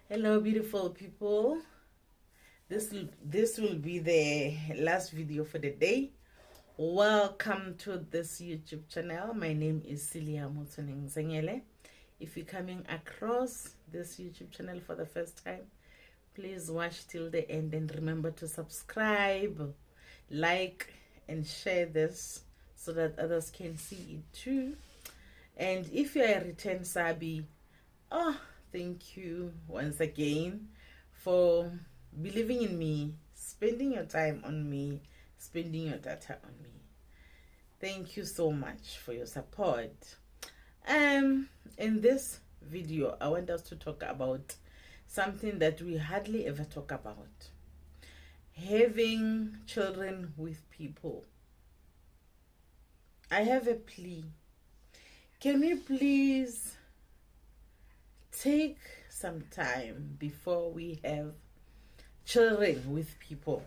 Hello, beautiful people. This will be the last video for the day. Welcome to this YouTube channel. My name is Celia Motoning Zengele. If you're coming across this YouTube channel for the first time, please watch till the end and remember to subscribe, like, and share this so that others can see it too. And if you're a return sabi, thank you once again for believing in me, spending your time on me, spending your data on me. Thank you so much for your support. In this video, I want us to talk about something that we hardly ever talk about. Having children with people. I have a plea. Can we please take some time before we have children with people,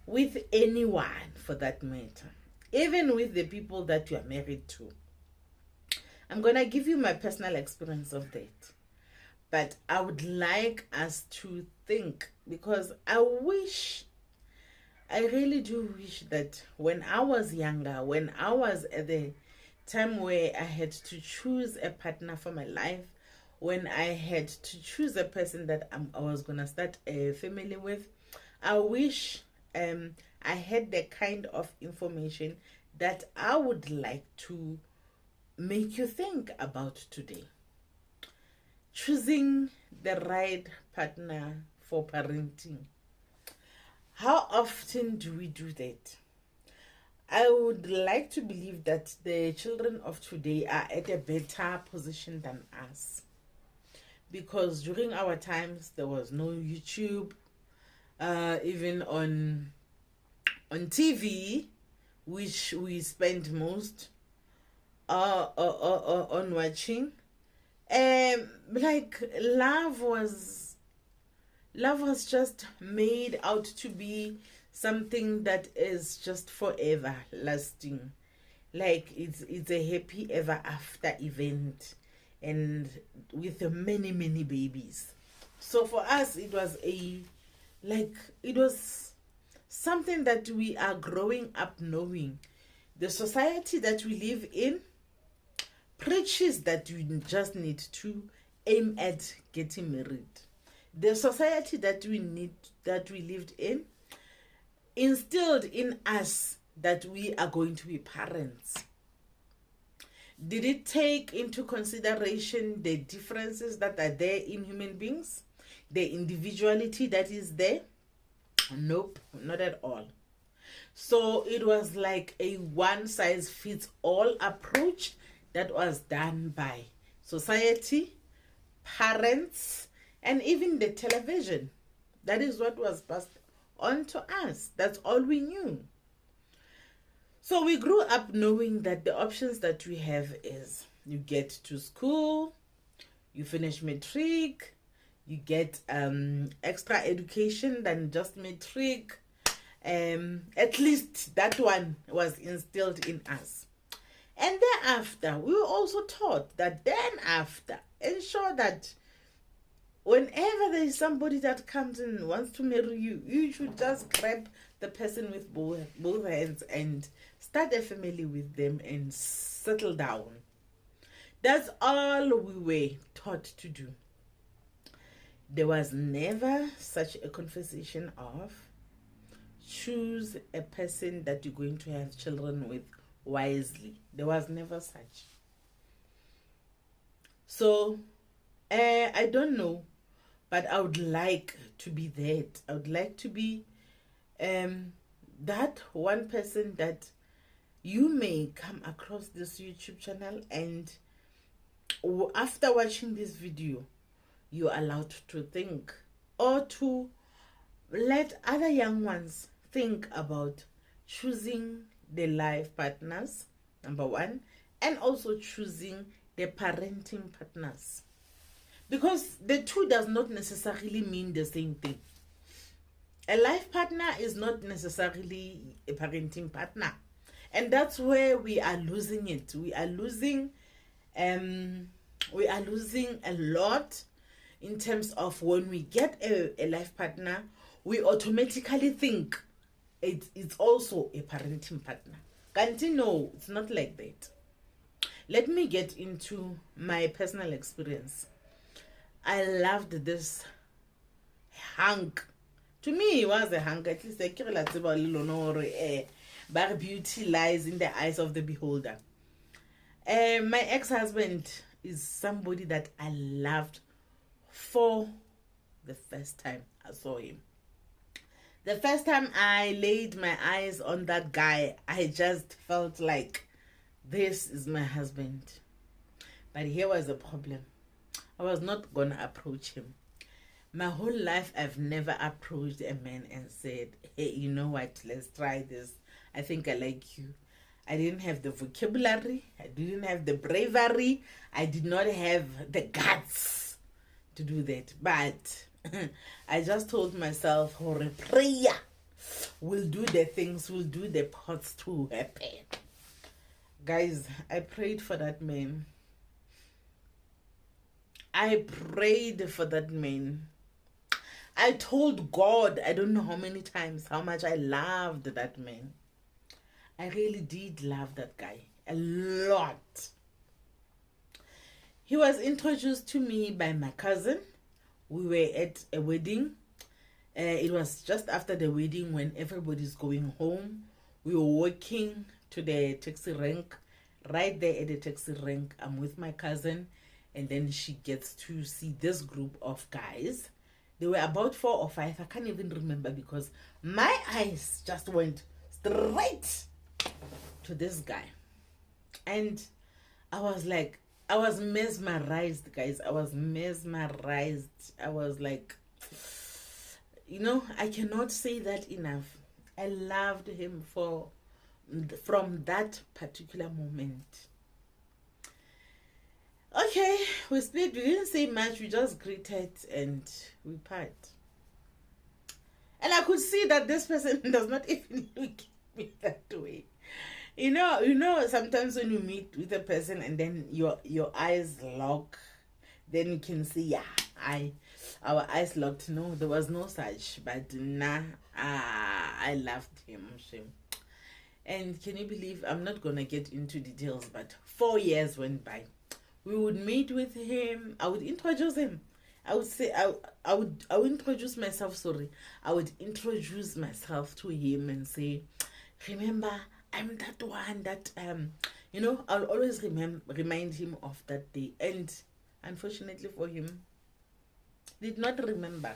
with anyone for that matter, even with the people that you are married to? I'm gonna give you my personal experience of that, but I would like us to think, because I really do wish that when I was younger, when I was at the time where I had to choose a partner for my life, when I had to choose a person that I was gonna start a family with, I wish I had the kind of information that I would like to make you think about today. Choosing the right partner for parenting. How often do we do that? I would like to believe that the children of today are at a better position than us, because during our times there was no YouTube, even on TV, which we spent most on watching. Like love was just made out to be something that is just forever lasting, like it's a happy ever after event, and with many babies. So for us, it was something that we are growing up knowing. The society that we live in preaches that you just need to aim at getting married. The society that we lived in instilled in us that we are going to be parents. Did it take into consideration the differences that are there in human beings, the individuality that is there? Nope, not at all. So it was like a one-size-fits-all approach that was done by society, parents, and even the television. That is what was passed on to us. That's all we knew. So we grew up knowing that the options that we have is you get to school, you finish matric, you get extra education than just matric. At least that one was instilled in us. And thereafter, we were also taught that then after, ensure that whenever there is somebody that comes in and wants to marry you, you should just grab the person with both hands and start a family with them and settle down. That's all we were taught to do. There was never such a conversation of choose a person that you're going to have children with wisely. There was never such. So I don't know, but I would like to be that. I would like to be that one person that you may come across this YouTube channel, and after watching this video, you're allowed to think, or to let other young ones think about choosing the life partners, number one, and also choosing the parenting partners. Because the two does not necessarily mean the same thing. A life partner is not necessarily a parenting partner. And that's where we are losing it. We are losing a lot in terms of when we get a life partner, we automatically think it's also a parenting partner. Can't you know? It's not like that. Let me get into my personal experience. I loved this hunk. To me, he was a hunk. At least but beauty lies in the eyes of the beholder. My ex-husband is somebody that I loved for the first time I saw him. The first time I laid my eyes on that guy, I just felt like this is my husband. But here was a problem. I was not gonna approach him. My whole life, I've never approached a man and said, hey, you know what, let's try this. I think I like you. I didn't have the vocabulary. I didn't have the bravery. I did not have the guts to do that. But I just told myself, for a prayer, we'll do the things, we'll do the parts to happen. Guys, I prayed for that man. I prayed for that man. I told God, I don't know how many times, how much I loved that man. I really did love that guy a lot. He was introduced to me by my cousin. We were at a wedding. It was just after the wedding when everybody's going home. We were walking to the taxi rank. Right there at the taxi rank, I'm with my cousin. And then she gets to see this group of guys. They were about 4 or 5. I can't even remember because my eyes just went straight to this guy. And I was like, I was mesmerized, guys. I was mesmerized. I was like, you know, I cannot say that enough. I loved him from that particular moment. Okay, we split. We didn't say much. We just greeted and we part. And I could see that this person does not even look at me that way. You know, sometimes when you meet with a person and then your eyes lock, then you can see, yeah, our eyes locked. No, there was no such. But nah, I loved him. And can you believe, I'm not gonna get into details, but 4 years went by. We would meet with him. I would introduce him. I would say, I would introduce myself, sorry. I would introduce myself to him and say, remember, I'm that one that, you know, I'll always remind him of that day. And unfortunately for him, did not remember.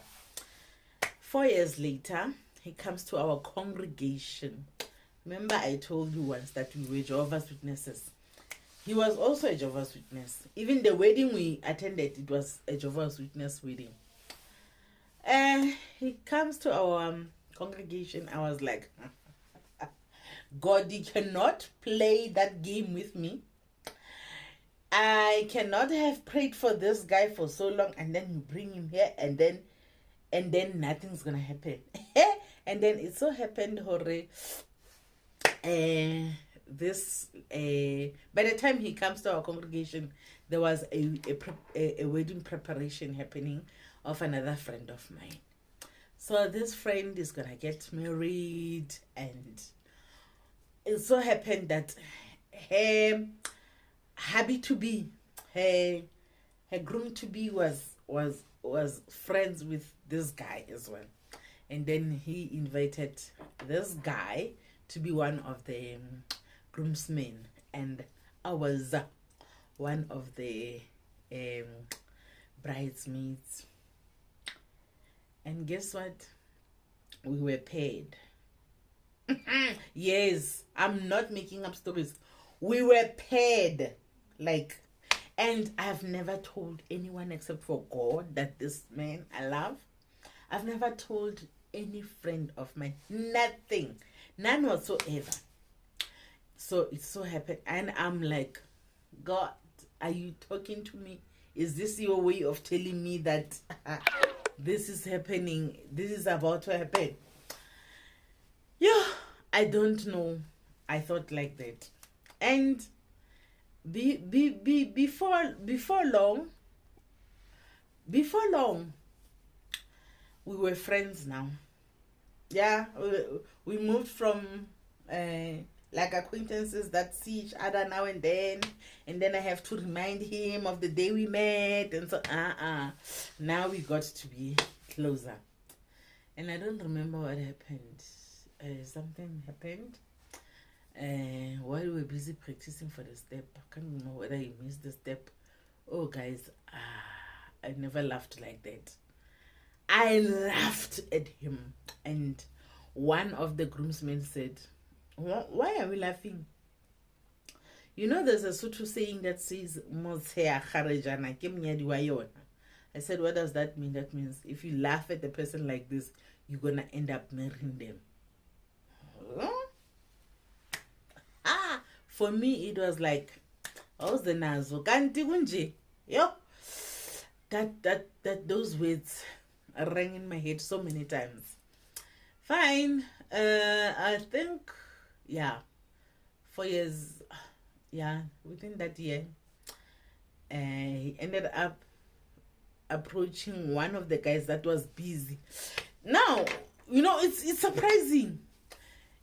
4 years later, he comes to our congregation. Remember, I told you once that we were Jehovah's Witnesses. He was also a Jehovah's Witness. Even the wedding we attended, it was a Jehovah's Witness wedding. He comes to our congregation. I was like, God, you cannot play that game with me. I cannot have prayed for this guy for so long and then you bring him here and then nothing's gonna happen. And then it so happened, by the time he comes to our congregation, there was a wedding preparation happening of another friend of mine. So this friend is gonna get married, and it so happened that her hubby to be, her groom to be was friends with this guy as well. And then he invited this guy to be one of the groomsmen, and I was one of the bridesmaids. And guess what? We were paid. Yes, I'm not making up stories. We were paid. Like, and I've never told anyone except for God that this man I love. I've never told any friend of mine. Nothing. None whatsoever. So it so happened, and I'm like, God, are you talking to me? Is this your way of telling me that this is happening? This is about to happen? Yeah, I don't know. I thought like that. And before long, before long, we were friends now. Yeah, we moved from like acquaintances that see each other now and then I have to remind him of the day we met, and so now we got to be closer. And I don't remember what happened. Something happened while we were busy practicing for the step. I can't remember whether he missed the step. Oh guys, I never laughed like that. I laughed at him, and one of the groomsmen said, why are we laughing? You know, there's a Sotho saying that says, I said, what does that mean? That means if you laugh at a person like this, you're going to end up marrying them. For me, it was like, how's the nazo? Yo, that those words rang in my head so many times. Fine. I think, 4 years, within that year, he ended up approaching one of the guys that was busy. Now, you know, it's surprising.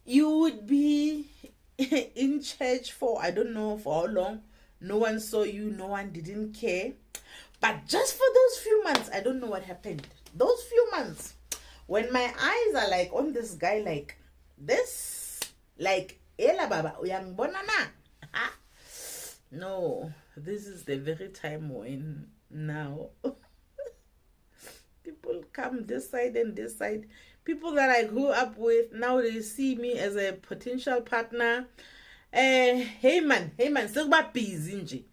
You would be in church for, I don't know for how long. No one saw you, no one didn't care. But just for those few months, I don't know what happened. Those few months, when my eyes are like on this guy like this, like, Ela Baba, uyang bonana. No, this is the very time when now people come this side and this side. People that I grew up with, now they see me as a potential partner. Hey man, still busy.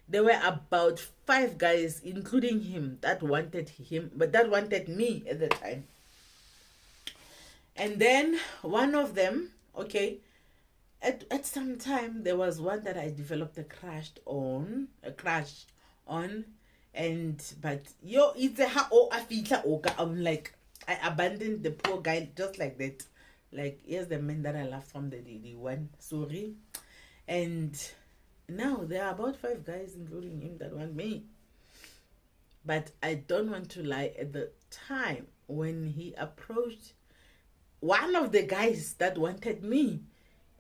There were about 5 guys, including him, that wanted him, but that wanted me at the time. And then one of them, okay, at some time there was one that I developed a crush on, but it's a I'm like, I abandoned the poor guy just like that. Like, here's the man that I left from the one, sorry. And now there are about 5 guys, including him, that want me. But I don't want to lie, at the time when he approached one of the guys that wanted me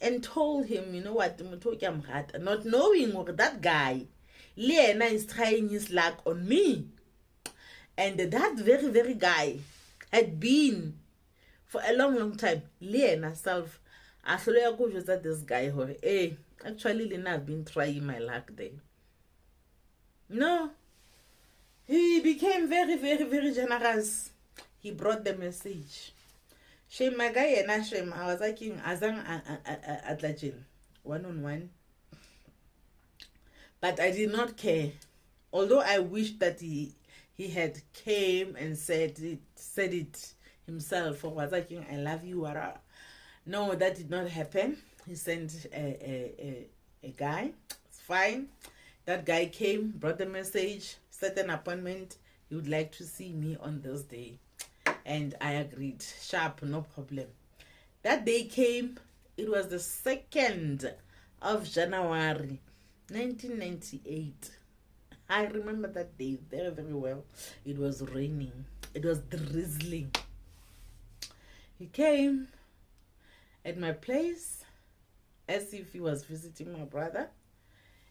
and told him, you know what, not knowing that guy, Lena is trying his luck on me. And that very, very guy had been for a long, long time. Lena self, I go that this guy, actually, Lena, I've been trying my luck there. No, he became very, very, very generous. He brought the message. Shame my guy and Shame, I was like Azang Atlajin, 1-on-1. But I did not care. Although I wish that he had came and said it himself. For was like, I love you, Wara. No, that did not happen. He sent a guy. It's fine. That guy came, brought the message, set an appointment. He would like to see me on this day. And I agreed. Sharp, no problem. That day came. It was the 2nd of January, 1998. I remember that day very, very well. It was raining. It was drizzling. He came at my place as if he was visiting my brother.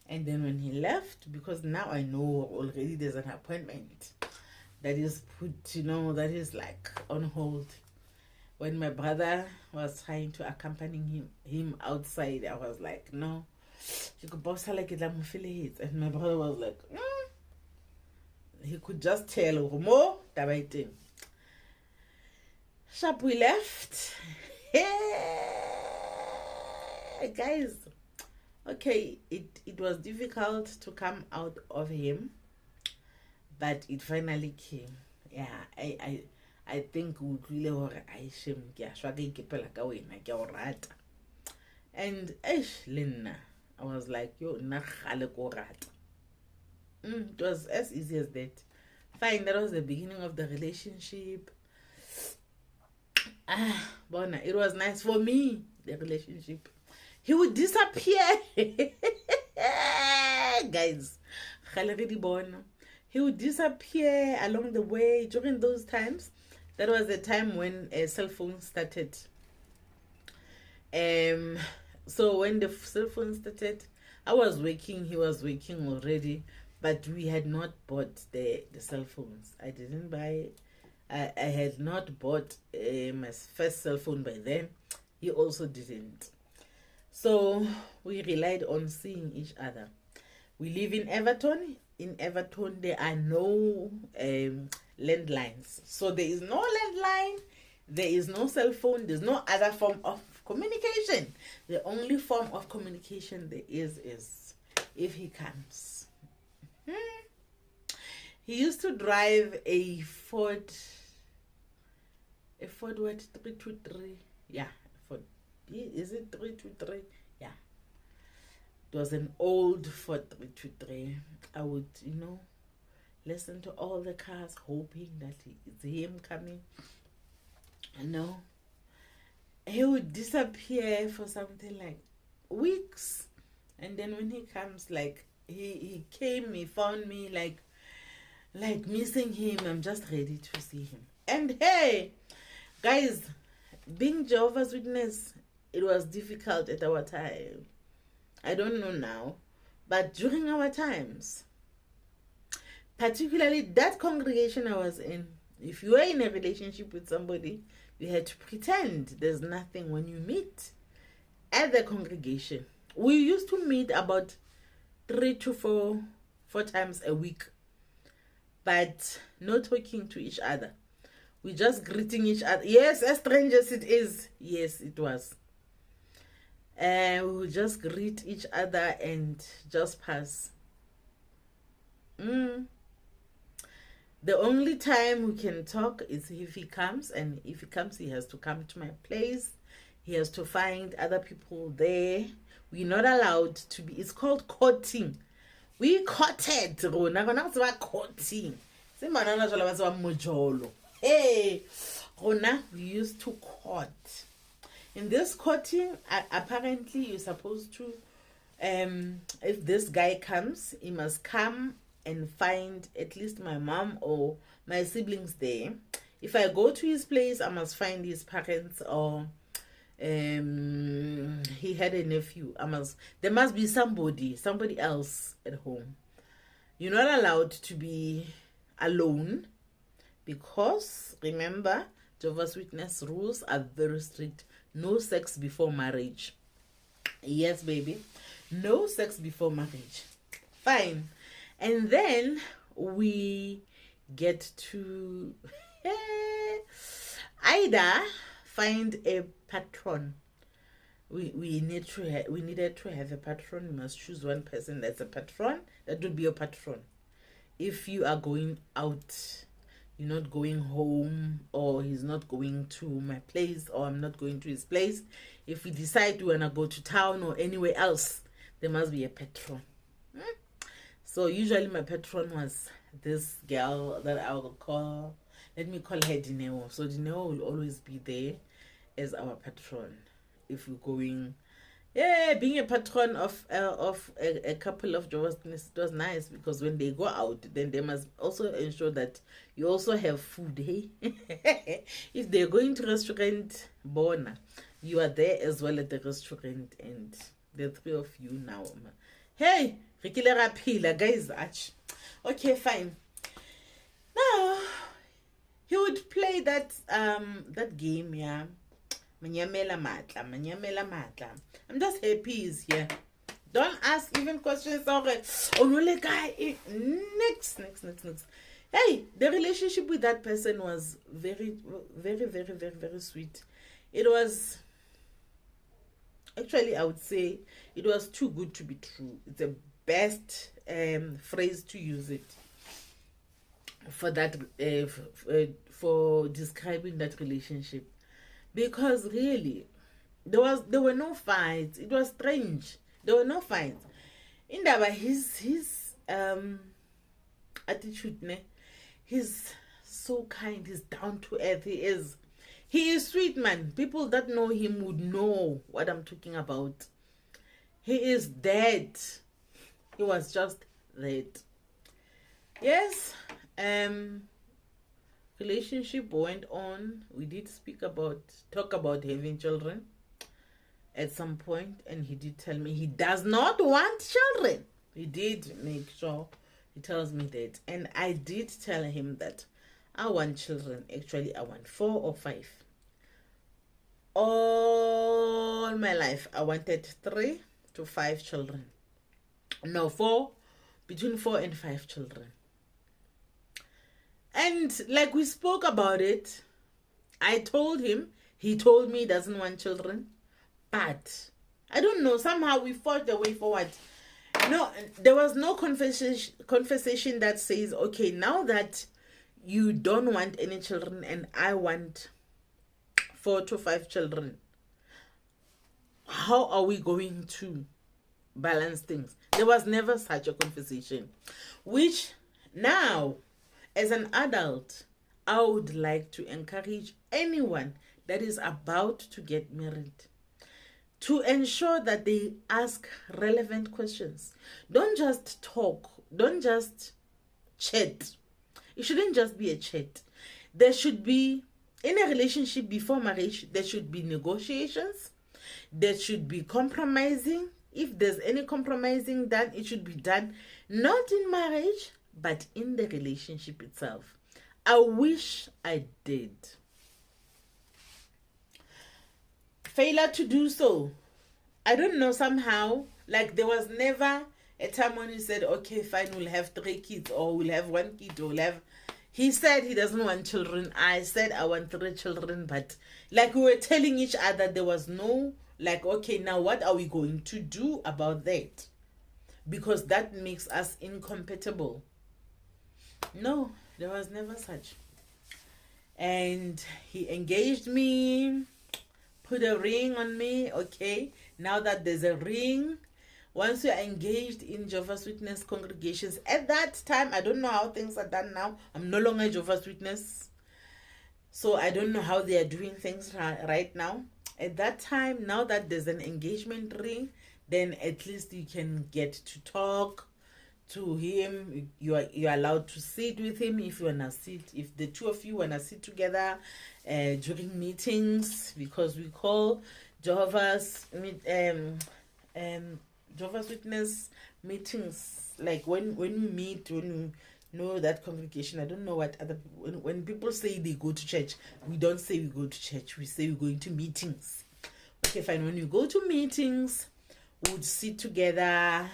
And then when he left, because now I know already there's an appointment that is put, that is like on hold. When my brother was trying to accompany him outside, I was like, no, you could boss like it, I'm feeling it. And my brother was like, he could just tell more tabating. Sharp, we left. Hey, guys. Okay, it was difficult to come out of him, but it finally came. Yeah, I think we really and Lena, I was like, yo, it was as easy as that. Fine, that was the beginning of the relationship. Bona, it was nice for me, the relationship. He would disappear. Guys, He would disappear along the way. During those times, that was the time when a cell phone started. So when the cell phone started, I was working, he was working already, but we had not bought the cell phones. I didn't buy. I had not bought my first cell phone by then. He also didn't. So we relied on seeing each other. We live in Everton. In Everton, there are no landlines. So there is no landline. There is no cell phone. There's no other form of communication. The only form of communication there is if he comes. He used to drive a Ford what, 323? Yeah, Ford. Is it 323? Yeah. It was an old Ford 323. I would, listen to all the cars, hoping that it's him coming. No. He would disappear for something like weeks. And then when he comes, like, he came, he found me, like missing him. I'm just ready to see him. And hey, guys, being Jehovah's Witness, it was difficult at our time. I don't know now, but during our times, particularly that congregation I was in, if you were in a relationship with somebody, you had to pretend there's nothing when you meet at the congregation. We used to meet about 3 to 4 times a week, but not talking to each other. We just greeting each other. Yes, as strange as it is. Yes, it was. We would just greet each other and just pass. The only time we can talk is if he comes, and if he comes, he has to come to my place. He has to find other people there. We're not allowed to be. It's called courting. We courted. Courting. Hey, we used to court. In this courting, apparently you're supposed to, if this guy comes, he must come and find at least my mom or my siblings there. If I go to his place, I must find his parents, or he had a nephew. There must be somebody else at home. You're not allowed to be alone, because remember, Jehovah's Witness rules are very strict. No sex before marriage. Yes, baby. No sex before marriage. Fine. And then we get to either find a patron. We needed to have a patron. We must choose one person that's a patron. That would be your patron. If you are going out, you're not going home, or he's not going to my place, or I'm not going to his place. If we decide we want to go to town or anywhere else, there must be a patron. So usually my patron was this girl that I will call, let me call her Dineo. So Dineo will always be there as our patron. If we're going, being a patron of a couple of Jehovah's Witnesses, it was nice, because when they go out, then they must also ensure that you also have food. Hey, if they're going to restaurant, Bona, you are there as well at the restaurant, and the three of you now. Hey, guys, okay, fine. Now he would play that game, yeah. Manyamela matla. I'm just happy he's here. Don't ask even questions. Okay. Oh no, guy. Next. Hey, the relationship with that person was very, very, very, very, very sweet. It was, actually, I would say it was too good to be true. It's the best phrase to use it for that, for describing that relationship. Because really, there were no fights. It was strange. There were no fights. In Daba, his attitude, he's so kind. He's down to earth. He is sweet, man. People that know him would know what I'm talking about. He is dead. He was just dead. Yes, relationship went on. We did talk about having children at some point, and he did tell me he does not want children. He did make sure he tells me that, and I did tell him that I want children. Actually, I want 4 or 5. All my life I wanted 3 to 5 children. No, 4, between 4 and 5 children. And like we spoke about it, I told him, he told me he doesn't want children. But I don't know, somehow we fought the way forward. No, there was no conversation that says, okay, now that you don't want any children and I want 4 to 5 children, how are we going to balance things? There was never such a conversation, which now, as an adult, I would like to encourage anyone that is about to get married to ensure that they ask relevant questions. Don't just talk. Don't just chat. It shouldn't just be a chat. There should be, in a relationship before marriage, there should be negotiations. There should be compromising. If there's any compromising done, it should be done not in marriage, but in the relationship itself. I wish I did. Failure to do so, I don't know, somehow, like there was never a time when he said, okay, fine, we'll have 3 kids, or we'll have 1 kid, or we'll have... He said he doesn't want children. I said I want 3 children, but like we were telling each other, there was no, like, okay, now what are we going to do about that? Because that makes us incompatible. No, there was never such. And he engaged me, put a ring on me. Okay, now that there's a ring, once you're engaged in Jehovah's Witness congregations, at that time, I don't know how things are done now. I'm no longer Jehovah's Witness, so I don't know how they are doing things right now. At that time, now that there's an engagement ring, then at least you can get to talk to him. You're allowed to sit with him if you wanna sit. If the two of you wanna sit together during meetings, because we call Jehovah's Witness meetings, like when we meet, when we know that congregation. I don't know what other people, when people say they go to church, we don't say we go to church, we say we're going to meetings. Okay, fine. When you go to meetings, we would sit together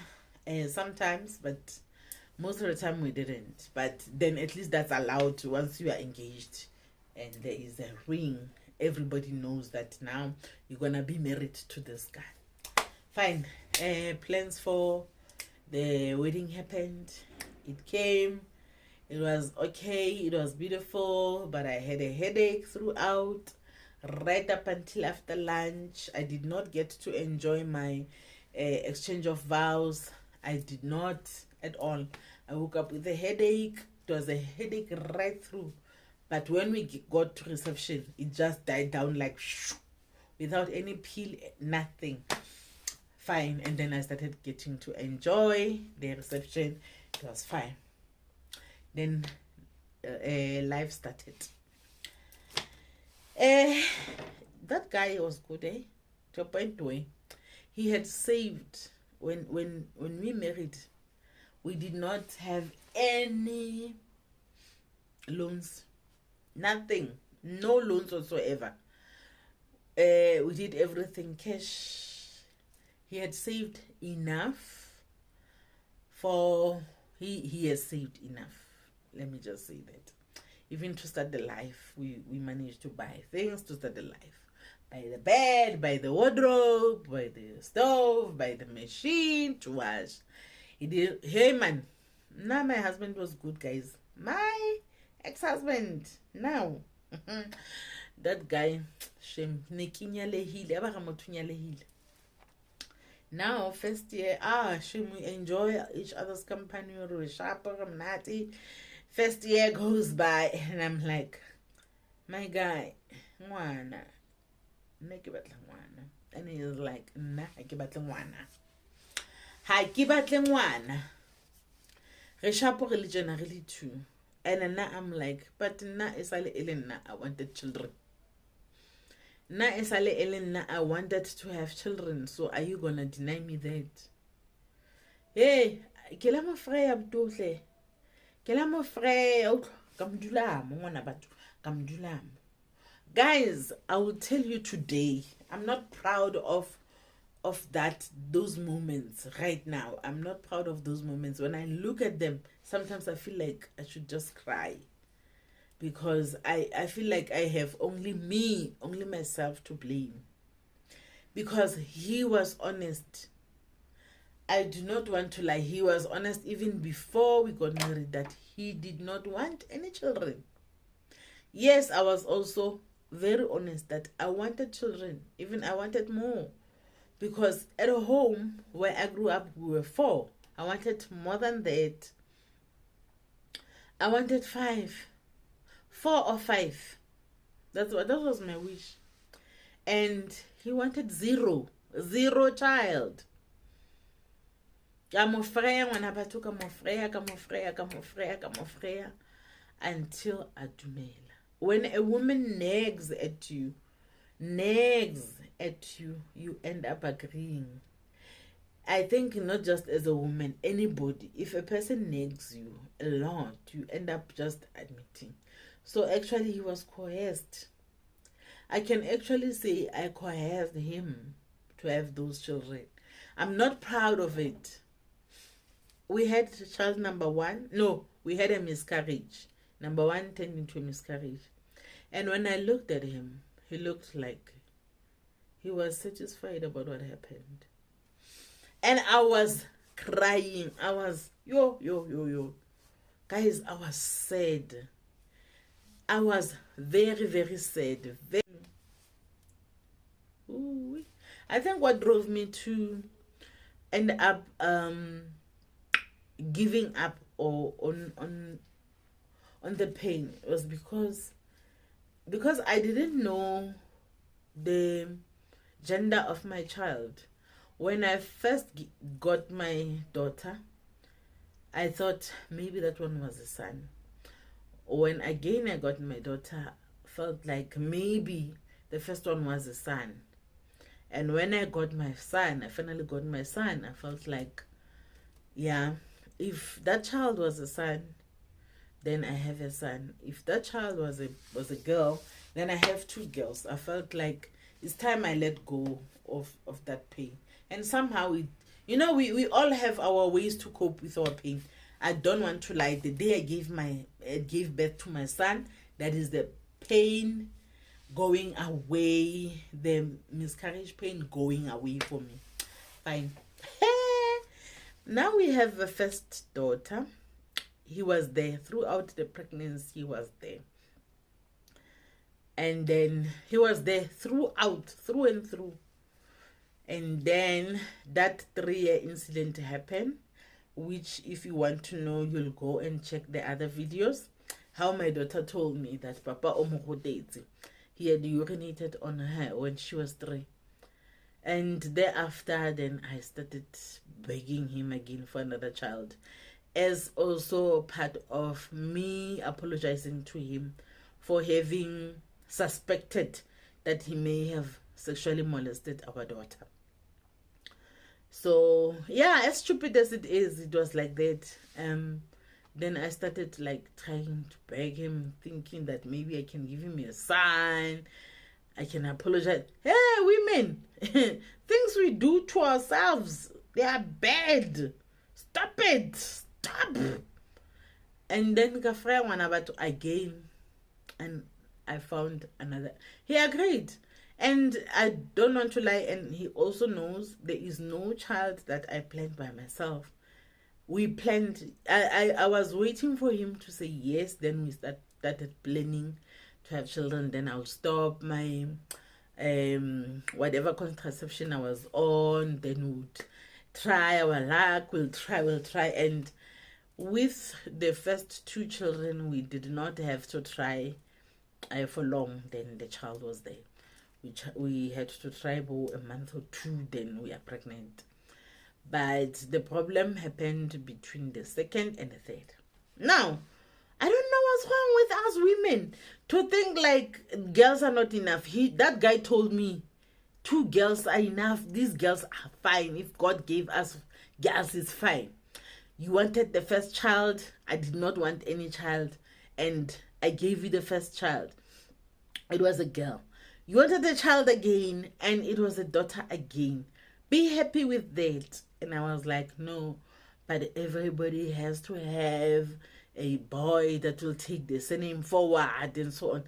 sometimes, but most of the time we didn't. But then at least that's allowed to, once you are engaged and there is a ring, everybody knows that now you're gonna be married to this guy. Fine. Plans for the wedding happened. It came. It was okay. It was beautiful, but I had a headache throughout, right up until after lunch. I did not get to enjoy my exchange of vows. I did not at all. I woke up with a headache. It was a headache right through. But when we got to reception, it just died down like shoo, without any pill, nothing. Fine. And then I started getting to enjoy the reception. It was fine. Then life started. That guy was good, eh? To a point where he had saved. When we married, we did not have any loans. Nothing. No loans whatsoever. We did everything cash. He had saved enough for... He has saved enough. Let me just say that. Even to start the life, we managed to buy things to start the life. Buy the bed, buy the wardrobe, buy the stove, buy the machine to wash. He did. Hey man, now my husband was good, guys. My ex-husband, now. That guy, shame. Now, first year, shame, we enjoy each other's company. We're sharper, I'm natty. First year goes by, and I'm like, my guy, mwana. And he's like, nah, ha ke batle ngwana. Re shapo religion really too. And now I'm like, but na esale elena, I wanted children. Na esale elena, I wanted to have children. So are you gonna deny me that? Hey, ke la mo freya butohle. Ke la mo freya, ka modulamo ngwana batho, ka modulamo. Guys, I will tell you today, I'm not proud of those moments right now. I'm not proud of those moments. When I look at them, sometimes I feel like I should just cry, because I feel like I have only myself to blame, because he was honest. I do not want to lie. He was honest even before we got married that he did not want any children. Yes, I was also very honest that I wanted children. Even I wanted more. Because at home where I grew up, we were 4. I wanted more than that. I wanted 5. 4 or 5. That was my wish. And he wanted 0. 0 child. Until adumela. When a woman nags at you, you end up agreeing. I think not just as a woman, anybody, if a person nags you a lot, you end up just admitting. So actually he was coerced. I can actually say I coerced him to have those children. I'm not proud of it. We had child number 1. No, we had a miscarriage. Number 1 turned into a miscarriage. And when I looked at him, he looked like he was satisfied about what happened. And I was crying. I was, yo. Guys, I was sad. I was very, very sad. Ooh. I think what drove me to end up giving up or on the pain was because I didn't know the gender of my child. When I first got my daughter, I thought maybe that one was a son. When again I got my daughter, felt like maybe the first one was a son. And when I got my son, I finally got my son, I felt like, yeah, if that child was a son, then I have a son. If that child was a girl, then I have 2 girls. I felt like it's time I let go of that pain. And somehow we all have our ways to cope with our pain. I don't want to lie. The day I gave birth to my son, that is the pain going away, the miscarriage pain going away for me. Fine. Now we have a first daughter. He was there throughout the pregnancy. He was there, and then he was there through and through. And then that 3-year incident happened, which if you want to know, you'll go and check the other videos. How my daughter told me that Papa Omogodete, he had urinated on her when she was 3. And thereafter, then I started begging him again for another child, as also part of me apologizing to him for having suspected that he may have sexually molested our daughter. So yeah, as stupid as it is, it was like that. Then I started like trying to beg him, thinking that maybe I can give him a sign, I can apologize. Hey, women, things we do to ourselves, they are bad. Stop it. Stop. And then Gafraya Wanabato again, and I found another. He agreed. And I don't want to lie, and he also knows there is no child that I planned by myself. We planned, I was waiting for him to say yes, then we started planning to have children. Then I'll stop my whatever contraception I was on, then we'd try our luck, we'll try. And with the first 2 children, we did not have to try for long. Then the child was there. We had to try for a month or 2, then we are pregnant. But the problem happened between the second and the third. Now, I don't know what's wrong with us women to think like girls are not enough. That guy told me 2 girls are enough. These girls are fine. If God gave us girls, it's fine. You wanted the first child. I did not want any child. And I gave you the first child. It was a girl. You wanted a child again. And it was a daughter again. Be happy with that. And I was like, no. But everybody has to have a boy that will take the surname forward and so on.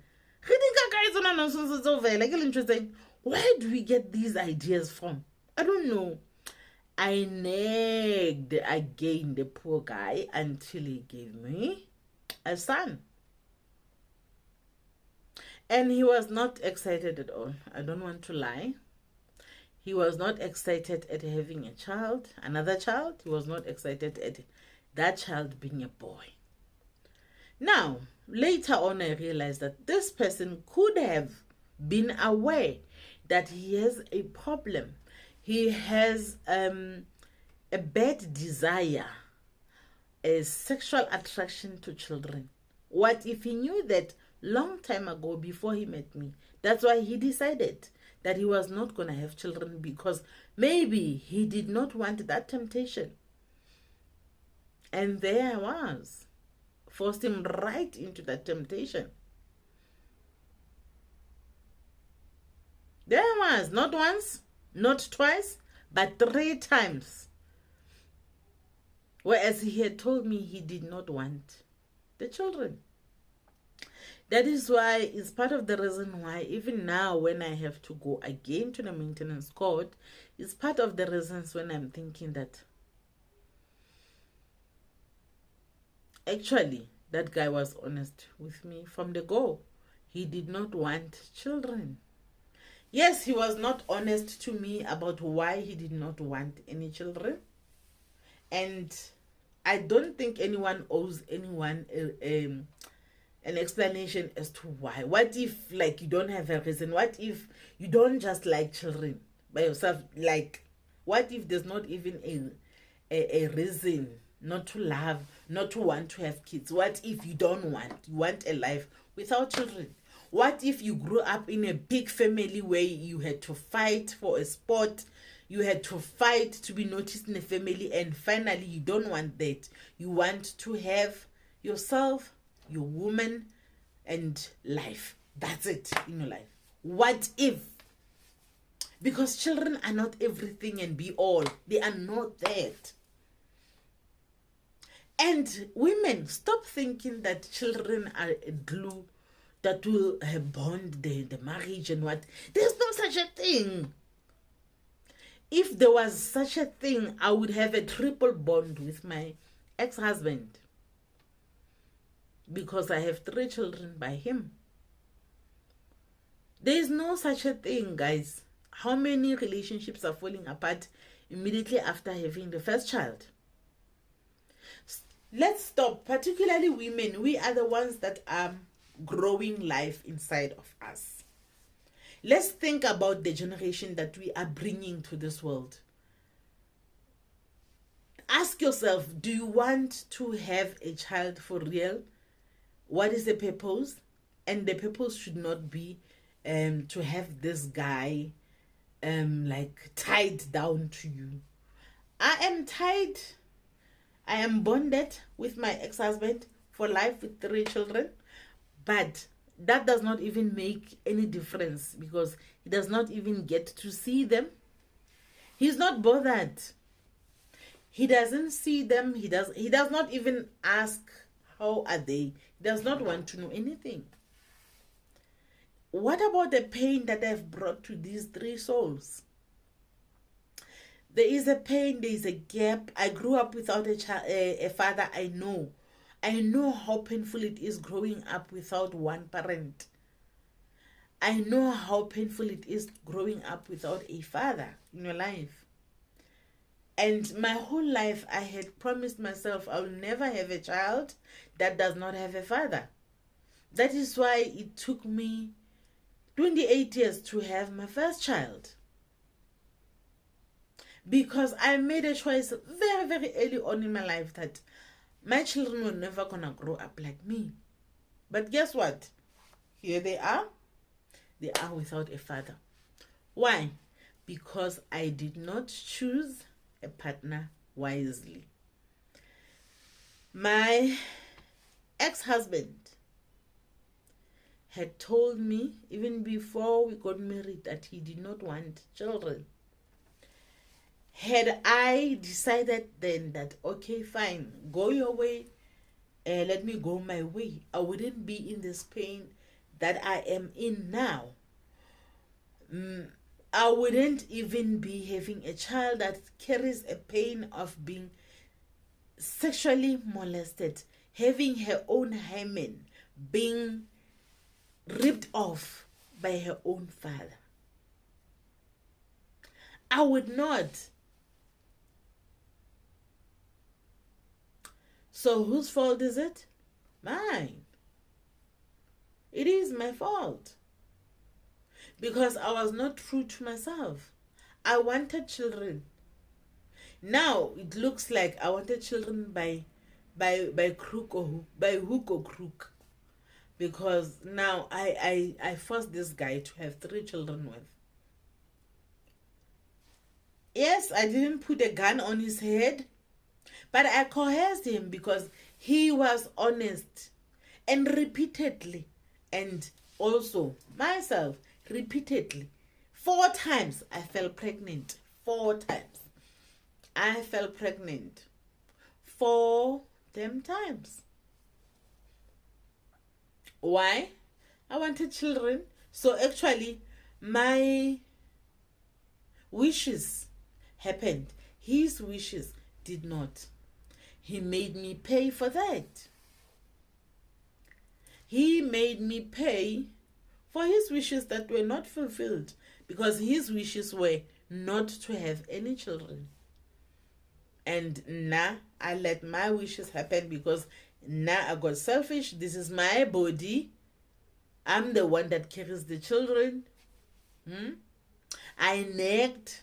Interesting. Where do we get these ideas from? I don't know. I nagged again the poor guy until he gave me a son. And he was not excited at all. I don't want to lie. He was not excited at having a child, another child. He was not excited at that child being a boy. Now, later on, I realized that this person could have been aware that he has a problem. He has a bad desire, a sexual attraction to children. What if he knew that long time ago before he met me? That's why he decided that he was not going to have children, because maybe he did not want that temptation. And there I was. Forced him right into that temptation. There I was, not once, not twice, but 3 times. Whereas he had told me he did not want the children. That is why it's part of the reason why even now when I have to go again to the maintenance court, it's part of the reasons when I'm thinking that actually that guy was honest with me from the go. He did not want children. Yes, he was not honest to me about why he did not want any children. And I don't think anyone owes anyone an explanation as to why. What if, like, you don't have a reason? What if you don't just like children by yourself? Like, what if there's not even a reason not to love, not to want to have kids? What if you don't want? You want a life without children? What if you grew up in a big family where you had to fight for a spot, you had to fight to be noticed in the family, and finally you don't want that. You want to have yourself, your woman, and life. That's it in your life. What if? Because children are not everything and be all. They are not that. And women, stop thinking that children are a glue that will bond the marriage and what. There's no such a thing. If there was such a thing, I would have a triple bond with my ex-husband, because I have 3 children by him. There is no such a thing, guys. How many relationships are falling apart immediately after having the first child? Let's stop. Particularly women, we are the ones that are growing life inside of us. Let's think about the generation that we are bringing to this world. Ask yourself, do you want to have a child for real? What is the purpose? And the purpose should not be to have this guy like tied down to you. I am tied. I am bonded with my ex-husband for life with 3 children. But that does not even make any difference, because he does not even get to see them. He's not bothered. He doesn't see them. He does not even ask, how are they? He does not want to know anything. What about the pain that I've brought to these 3 souls? There is a pain, there is a gap. I grew up without a father. I know how painful it is growing up without one parent. I know how painful it is growing up without a father in your life. And my whole life, I had promised myself I will never have a child that does not have a father. That is why it took me 28 years to have my first child. because I made a choice very, very early on in my life that my children were never gonna grow up like me. But guess what? Here they are. They are without a father. Why? Because I did not choose a partner wisely. My ex-husband had told me even before we got married that he did not want children. Had I decided then that, okay, fine, go your way, let me go my way, I wouldn't be in this pain that I am in now. I wouldn't even be having a child that carries a pain of being sexually molested, having her own hymen being ripped off by her own father. I would not. So whose fault is it? Mine. It is my fault. Because I was not true to myself. I wanted children. Now it looks like I wanted children by crook or by hook or crook. Because now I forced this guy to have 3 children with. Yes, I didn't put a gun on his head, but I coerced him because he was honest. And repeatedly, and also myself, repeatedly, 4 times I fell pregnant. 4 times. I fell pregnant 4 damn times. Why? I wanted children. So actually, my wishes happened. His wishes did not. He made me pay for that. He made me pay for his wishes that were not fulfilled, because his wishes were not to have any children. And now I let my wishes happen because now I got selfish. This is my body. I'm the one that carries the children. I nagged,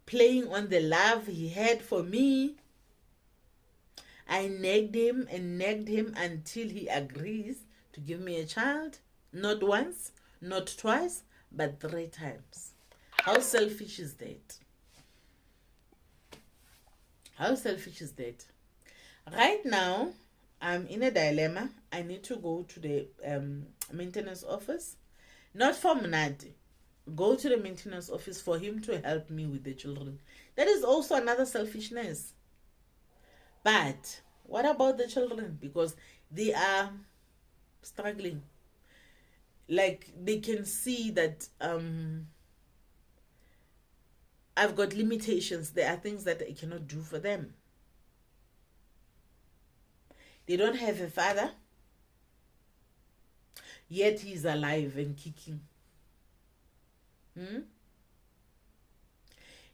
playing on the love he had for me. I nagged him and nagged him until he agrees to give me a child. Not once, not twice, but 3 times. How selfish is that? How selfish is that? Right now, I'm in a dilemma. I need to go to the maintenance office. Not for Mnati. Go to the maintenance office for him to help me with the children. That is also another selfishness. But what about the children? Because they are struggling. Like, they can see that I've got limitations. There are things that I cannot do for them. They don't have a father, yet he's alive and kicking.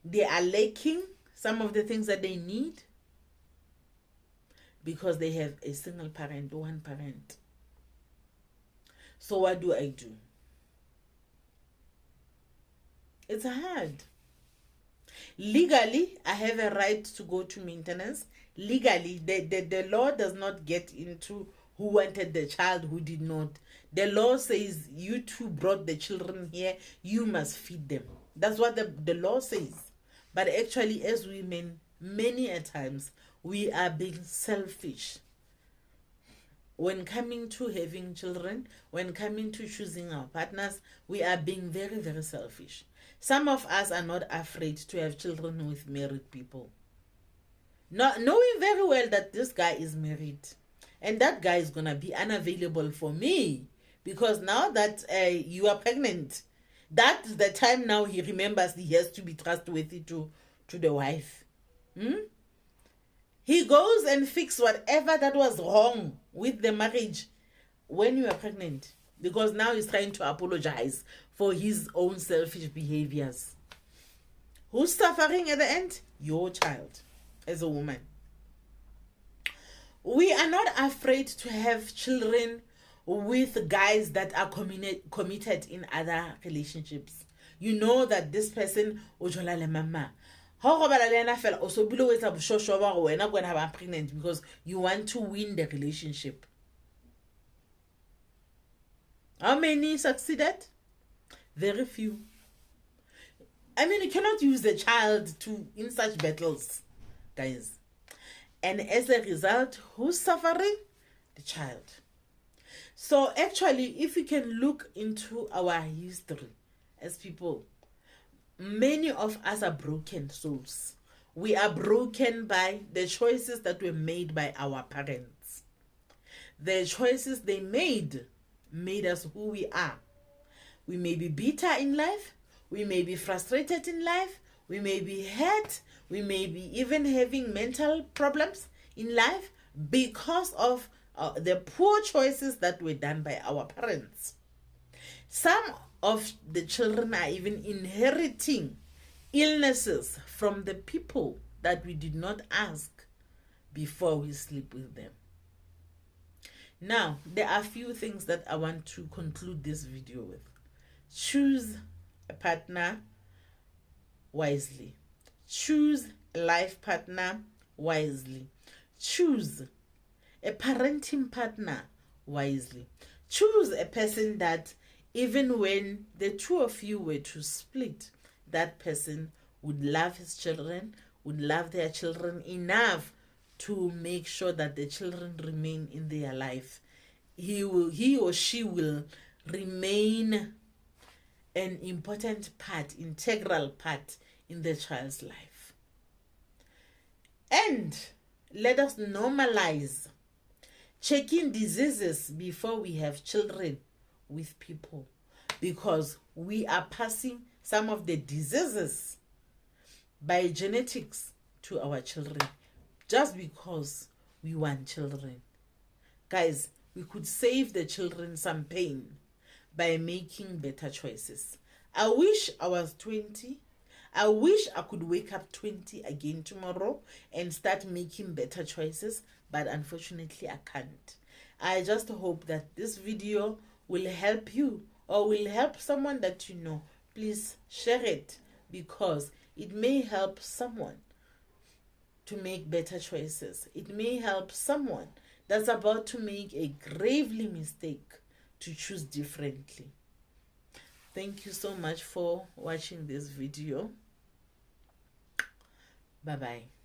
They are lacking some of the things that they need because they have a single parent, one parent. So what do I do? It's hard. Legally, I have a right to go to maintenance. Legally, the law does not get into who wanted the child, who did not. The law says you two brought the children here, you must feed them. That's what the law says. But actually, as women, many a times, we are being selfish. When coming to having children, when coming to choosing our partners, we are being very, very selfish. Some of us are not afraid to have children with married people. Not knowing very well that this guy is married. And that guy is going to be unavailable for me. Because now that you are pregnant, that's the time now he remembers he has to be trustworthy to the wife. He goes and fixes whatever that was wrong with the marriage when you are pregnant. Because now he's trying to apologize for his own selfish behaviors. Who's suffering at the end? Your child, as a woman. We are not afraid to have children with guys that are committed in other relationships. You know that this person o jola le mama. How robala le ena fela o so bile o etsa boshosho ba go wena gonna have pregnant because you want to win the relationship. How many succeeded? Very few. I mean, you cannot use the child to in such battles, guys. And as a result, who's suffering? The child. So actually, if we can look into our history as people, many of us are broken souls. We are broken by the choices that were made by our parents. The choices they made us who we are. We may be bitter in life. We may be frustrated in life. We may be hurt. We may be even having mental problems in life because of the poor choices that were done by our parents. Some of the children are even inheriting illnesses from the people that we did not ask before we sleep with them. Now, there are a few things that I want to conclude this video with. Choose a partner wisely. Choose a life partner wisely. Choose a parenting partner wisely. Choose a person that even when the two of you were to split, that person would love his children, would love their children enough to make sure that the children remain in their life. He or she will remain an important part, integral part in the child's life. And let us normalize checking diseases before we have children with people, because we are passing some of the diseases by genetics to our children just because we want children. Guys, we could save the children some pain by making better choices. I wish I was 20. I wish I could wake up 20 again tomorrow and start making better choices, but unfortunately I can't. I just hope that this video will help you or will help someone that you know. Please share it because it may help someone to make better choices. It may help someone that's about to make a gravely mistake to choose differently. Thank you so much for watching this video. Bye-bye.